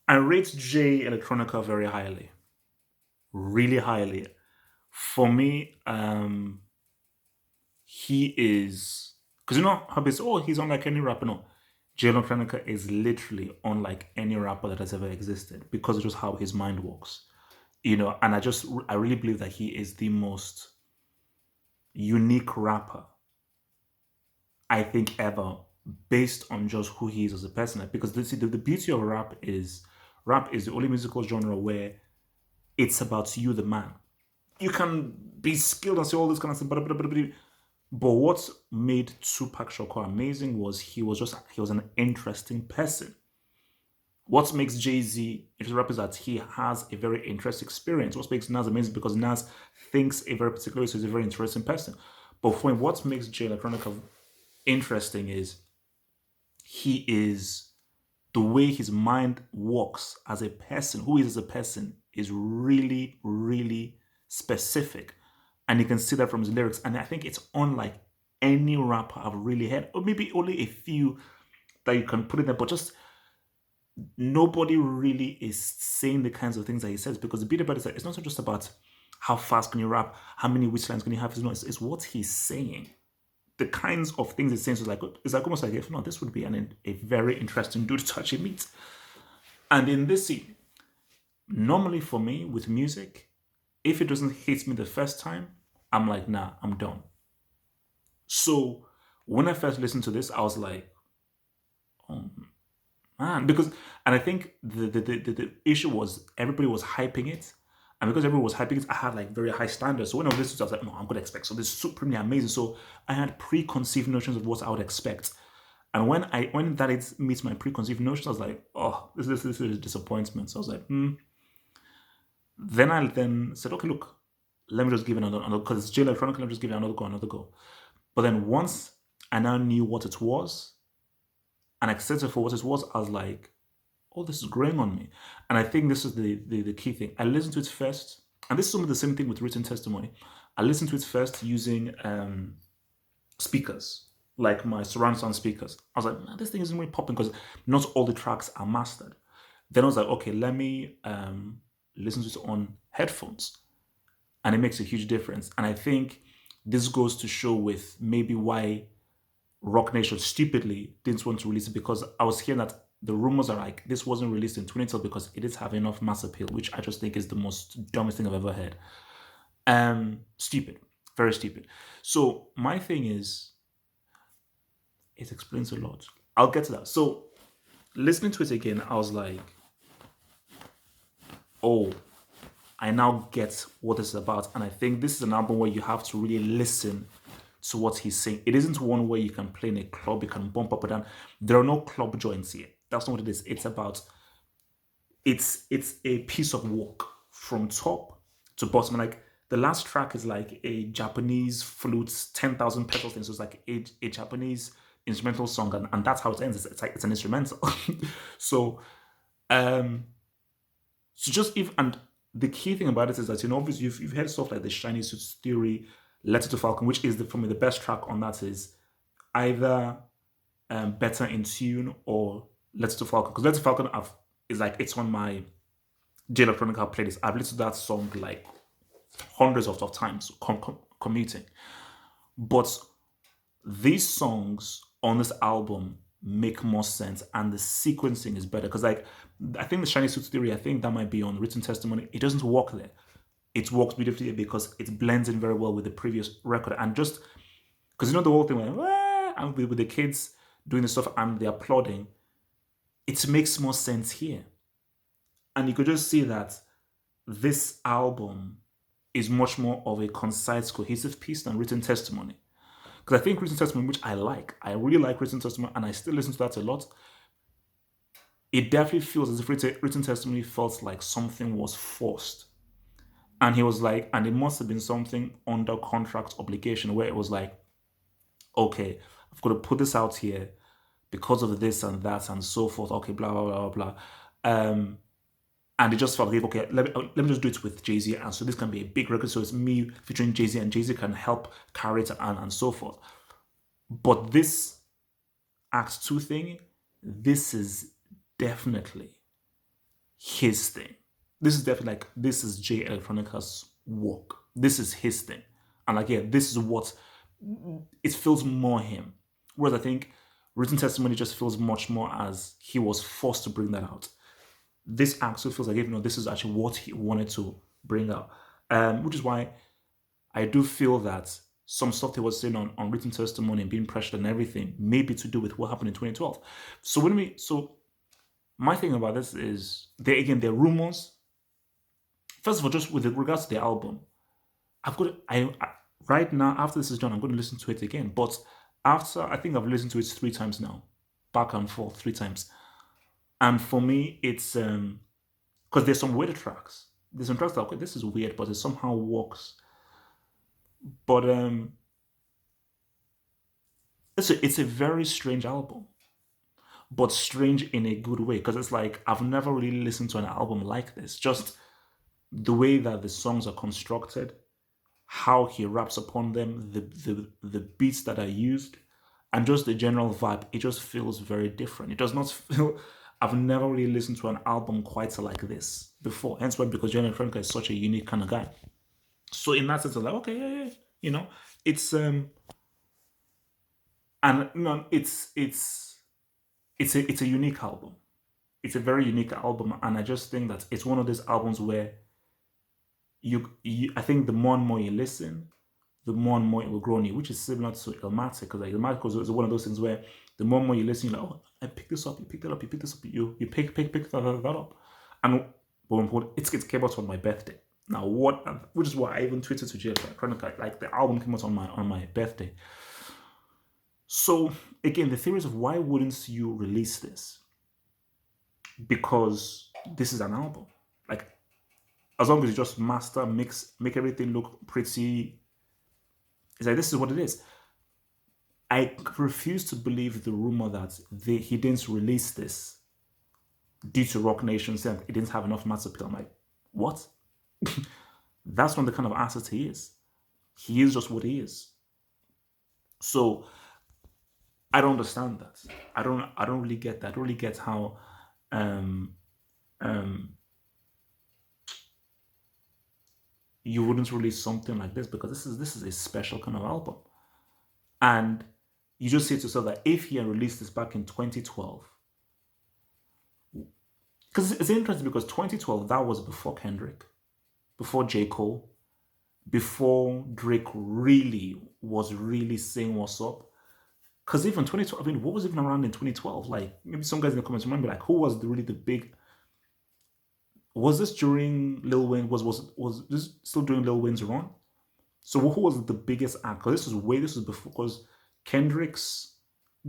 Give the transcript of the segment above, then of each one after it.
I rate Jay Electronica very highly, really highly. For me, he is because you know how they say, oh, he's unlike any rapper. No, Jay Electronica is literally unlike any rapper that has ever existed because of just how his mind works. You know, and I really believe that he is the most unique rapper I think ever based on just who he is as a person. Like, because the beauty of rap is the only musical genre where it's about you, the man. You can be skilled and say all this kind of stuff, but what made Tupac Shakur amazing was he was an interesting person. What makes Jay-Z interesting rap is that he has a very interesting experience. What makes Nas amazing because Nas thinks a very particular way, so he's a very interesting person. But for him, what makes Jay Electronica interesting is he is the way his mind works as a person, who he is as a person, is really, really specific. And you can see that from his lyrics. And I think it's unlike any rapper I've really heard, or maybe only a few that you can put in there, but just nobody really is saying the kinds of things that he says because the beat about it is that it's not just about how fast can you rap, how many which lines can you have. It's what he's saying. The kinds of things he's saying is like it's like almost like if not, this would be a very interesting dude to actually meet. And in this scene, normally for me with music, if it doesn't hit me the first time, I'm like, nah, I'm done. So when I first listened to this, I was like, oh man, because and I think the issue was everybody was hyping it. And because everyone was hyping it, I had like very high standards. So when I was listening to it, I was like, no, I'm gonna expect. So this is supremely amazing. So I had preconceived notions of what I would expect. And when that meets my preconceived notions, I was like, oh, this is a disappointment. So I was like, hmm. Then I then said, okay, look, let me just give it another because it's Jay Electronica, let me just give it another go. But then once I now knew what it was and accepted for what it was, I was like, oh, this is growing on me. And I think this is the key thing. I listened to it first, and this is some of the same thing with written testimony. I listened to it first using speakers, like my surround sound speakers. I was like, man, this thing isn't really popping because not all the tracks are mastered. Then I was like, okay, let me listen to it on headphones. And it makes a huge difference. And I think this goes to show with maybe why Rock Nation stupidly didn't want to release it because I was hearing that the rumors are like this wasn't released in 2012 because it didn't have enough mass appeal, which I just think is the most dumbest thing I've ever heard. Stupid, very stupid. So my thing is, it explains a lot. I'll get to that. So listening to it again, I was like, oh, I now get what it's about. And I think this is an album where you have to really listen to what he's saying. It isn't one where you can play in a club, you can bump up and down. There are no club joints here. That's not what it is. It's a piece of work from top to bottom. Like the last track is like a Japanese flute, 10,000 petals thing. So it's like a Japanese instrumental song, and that's how it ends. It's like it's an instrumental. so um so just if and the key thing about it is that obviously you've heard stuff like the Shiny Suits Theory, Letter to Falcon, which is for me the best track on that is either Better in Tune or Letter to Falcon. Because Letter to Falcon is like it's on my Jay Electronica playlist. I've listened to that song like hundreds of times commuting. But these songs on this album make more sense and the sequencing is better because like I think the Shiny Suits Theory, I think that might be on written testimony. It doesn't work there. It works beautifully because it blends in very well with the previous record and just because the whole thing went and with the kids doing the stuff and they're applauding, it makes more sense here. And you could just see that this album is much more of a concise, cohesive piece than written testimony. Because I think written testimony, which I really like written testimony, and I still listen to that a lot. It definitely feels as if written testimony felt like something was forced. And he was like, and it must have been something under contract obligation where it was like, okay, I've got to put this out here because of this and that and so forth. Okay, blah, blah, blah, blah. And it just felt like, okay, let me just do it with Jay-Z. And so this can be a big record. So it's me featuring Jay-Z and Jay-Z can help carry it and so forth. But this Act 2 thing, this is definitely his thing. This is definitely like, this is Jay Electronica's work. This is his thing. And like, yeah, this is what it feels more him. Whereas I think written testimony just feels much more as he was forced to bring that out. This actually feels like, this is actually what he wanted to bring out. Which is why I do feel that some stuff they was saying on written testimony and being pressured and everything may be to do with what happened in 2012. So my thing about this is, there are rumors. First of all, just with regards to the album, right now, after this is done, I'm going to listen to it again. But after, I think I've listened to it 3 times now, back and forth 3 times. And for me, it's because there's some weird tracks. There's some tracks that, okay, this is weird, but it somehow works. But it's a very strange album, but strange in a good way, because it's like, I've never really listened to an album like this. Just the way that the songs are constructed, how he raps upon them, the beats that are used, and just the general vibe. It just feels very different. It does not feel. I've never really listened to an album quite like this before. Hence why, because Jay Electronica is such a unique kind of guy. So in that sense, I'm like, okay, yeah, it's and it's a unique album. It's a very unique album, and I just think that it's one of those albums where I think the more and more you listen, the more and more it will grow on you, which is similar to Illmatic, because like Illmatic is one of those things where the more and more you listen, you're like, oh, I picked this up, you picked it up, you picked this up, you pick that up, and it came out on my birthday. Now which is why I even tweeted to Jay Electronica, like the album came out on my birthday. So again, the theories of why wouldn't you release this? Because this is an album. Like, as long as you just master, mix, make everything look pretty, it's like, this is what it is. I refuse to believe the rumor that he didn't release this due to Rock Nation saying he didn't have enough mass appeal. I'm like, what? That's not the kind of asset he is. He is just what he is. So I don't understand that. I don't really get that. I don't really get how you wouldn't release something like this, because this is a special kind of album. And you just say to yourself that if he had released this back in 2012, because it's interesting, because 2012, that was before Kendrick, before J. Cole, before Drake really was really saying what's up. Because even 2012, I mean, what was even around in 2012? Like, maybe some guys in the comments remember, like, who was really the big... Was this during Lil Wayne? Was this still during Lil Wayne's run? So who was the biggest act? Because this was before, because Kendrick's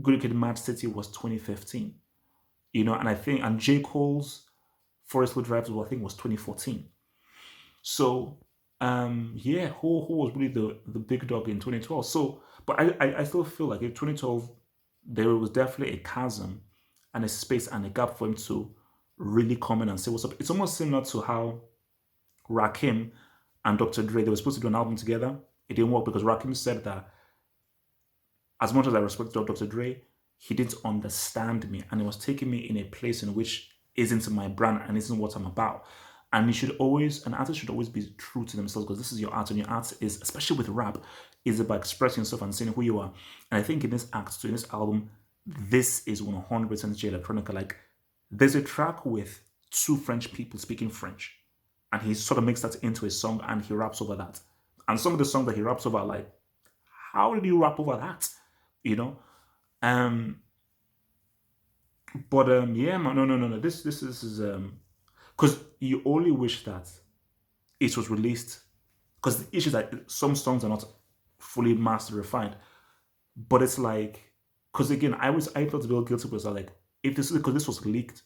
Good Kid, Mad City was 2015. And J. Cole's Forest Hill Drive, I think, was 2014. So yeah, who was really the big dog in 2012? So, but I still feel like in 2012 there was definitely a chasm and a space and a gap for him to really come in and say what's up. It's almost similar to how Rakim and Dr. Dre, they were supposed to do an album together. It didn't work because Rakim said that, as much as I respect Dr. Dre, he didn't understand me, and it was taking me in a place in which isn't my brand and isn't what I'm about. And an artist should always be true to themselves, because this is your art, and your art is, especially with rap, is about expressing yourself and saying who you are. And I think in this album, this is 100% Jay Electronica. Like, there's a track with 2 French people speaking French, and he sort of makes that into a song, and he raps over that. And some of the songs that he raps over, like, how did you rap over that? Yeah, man, no. This is because you only wish that it was released, because the issue is that some songs are not fully master refined. But it's like, because again, I felt a little guilty because I was like, if this is because this was leaked,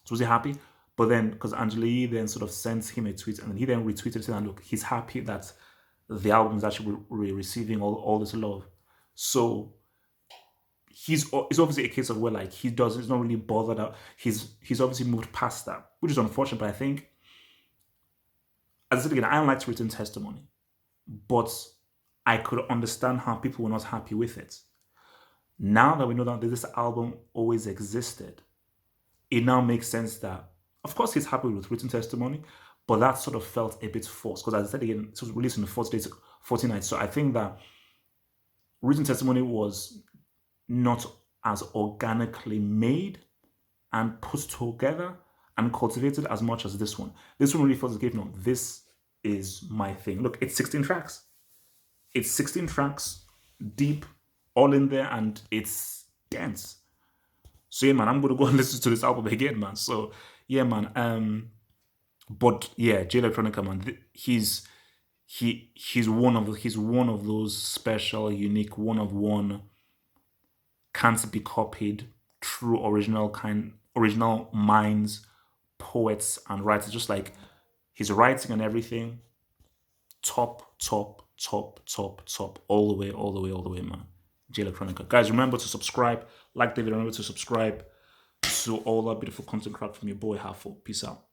so was he happy? But then, because Angela Yee then sort of sent him a tweet, and then he then retweeted saying, look, he's happy that the album is actually receiving all this love. So it's obviously a case of where, like, he's not really bothered out. He's obviously moved past that, which is unfortunate. But I think, as I said again, I don't like written testimony, but I could understand how people were not happy with it. Now that we know that this album always existed, it now makes sense that Of course, he's happy with written testimony, but that sort of felt a bit forced because, as I said again, it was released in the 40 days, 40 nights. So I think that written testimony was not as organically made and put together and cultivated as much as this one. This one really feels like, no, this is my thing. Look, it's 16 tracks. It's 16 tracks, deep, all in there, and it's dense. So yeah, man, I'm gonna go and listen to this album again, man. So yeah, man. But yeah, Jay Electronica, man, he's one of those special, unique, one of one, can't be copied, true original minds, poets and writers. Just like his writing and everything, top, top, top, top, top, all the way, all the way, all the way, man. Jay Electronica. Guys, remember to subscribe. Like the video, remember to subscribe to all that beautiful content crap from your boy Halfo. Peace out.